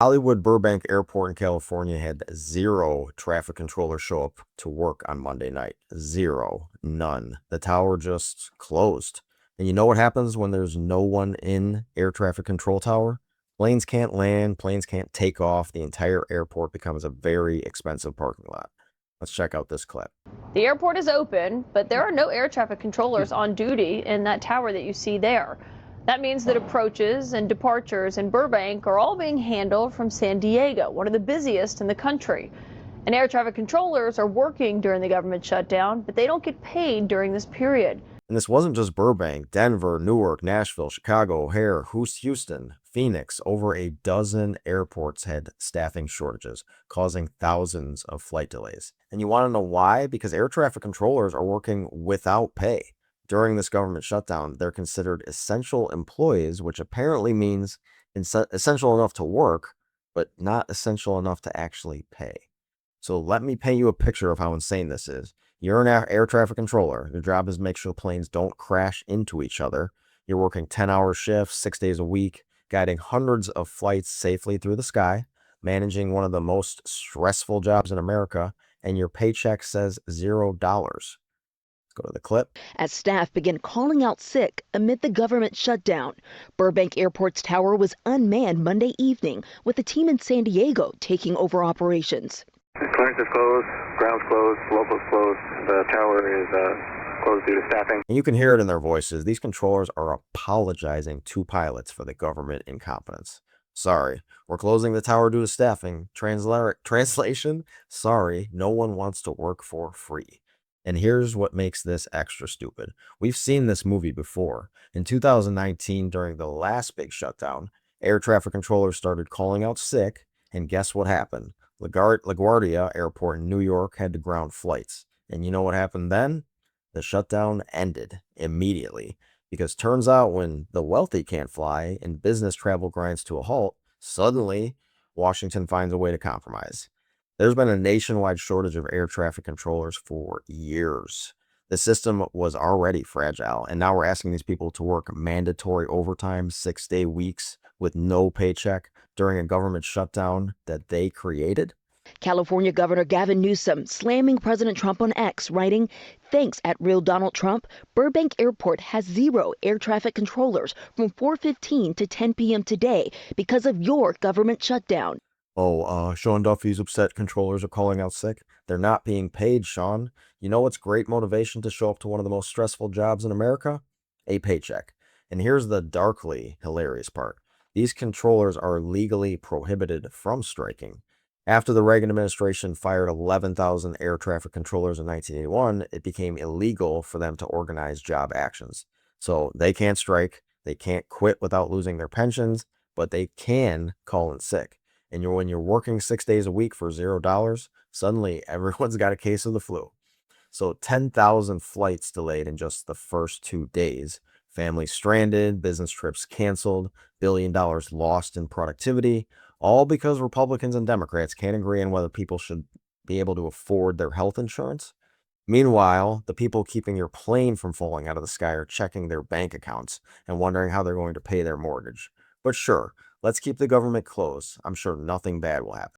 Hollywood Burbank Airport in California had zero traffic controllers show up to work on Monday night. Zero. None. The tower just closed. And you know what happens when there's no one in air traffic control tower? Planes can't land, planes can't take off. The entire airport becomes a very expensive parking lot. Let's check out this clip. The airport is open, but there are no air traffic controllers on duty in that tower that you see there. That means that approaches and departures in Burbank are all being handled from San Diego, one of the busiest in the country. And air traffic controllers are working during the government shutdown, but they don't get paid during this period. And this wasn't just Burbank, Denver, Newark, Nashville, Chicago, O'Hare, Houston, Phoenix. Over a dozen airports had staffing shortages, causing thousands of flight delays. And you want to know why? Because air traffic controllers are working without pay. During this government shutdown, they're considered essential employees, which apparently means essential enough to work, but not essential enough to actually pay. So let me paint you a picture of how insane this is. You're an air traffic controller. Your job is to make sure planes don't crash into each other. You're working 10-hour shifts, 6 days a week, guiding hundreds of flights safely through the sky, managing one of the most stressful jobs in America, and your paycheck says $0. Let's go to the clip. As staff began calling out sick amid the government shutdown, Burbank Airport's tower was unmanned Monday evening, with a team in San Diego taking over operations. Clearance is closed, ground's closed, local's closed, the tower is closed due to staffing. And you can hear it in their voices. These controllers are apologizing to pilots for the government incompetence. Sorry, we're closing the tower due to staffing. Translation, sorry, no one wants to work for free. And here's what makes this extra stupid. We've seen this movie before. In 2019, during the last big shutdown, air traffic controllers started calling out sick, and guess what happened? LaGuardia Airport in New York had to ground flights. And you know what happened then? The shutdown ended immediately. Because turns out when the wealthy can't fly and business travel grinds to a halt, suddenly Washington finds a way to compromise. There's been a nationwide shortage of air traffic controllers for years. The system was already fragile, and now we're asking these people to work mandatory overtime, 6-day weeks with no paycheck during a government shutdown that they created. California Governor Gavin Newsom slamming President Trump on X, writing, "Thanks at Real Donald Trump, Burbank Airport has zero air traffic controllers from 4:15 to 10 p.m. today because of your government shutdown." Sean Duffy's upset controllers are calling out sick. They're not being paid, Sean. You know what's great motivation to show up to one of the most stressful jobs in America? A paycheck. And here's the darkly hilarious part. These controllers are legally prohibited from striking. After the Reagan administration fired 11,000 air traffic controllers in 1981, it became illegal for them to organize job actions. So they can't strike, they can't quit without losing their pensions, but they can call in sick. And when you're working 6 days a week for $0, suddenly everyone's got a case of the flu. So 10,000 flights delayed in just the first 2 days. Families stranded, business trips canceled, $1 billion lost in productivity, all because Republicans and Democrats can't agree on whether people should be able to afford their health insurance. Meanwhile, the people keeping your plane from falling out of the sky are checking their bank accounts and wondering how they're going to pay their mortgage. But sure, let's keep the government closed. I'm sure nothing bad will happen.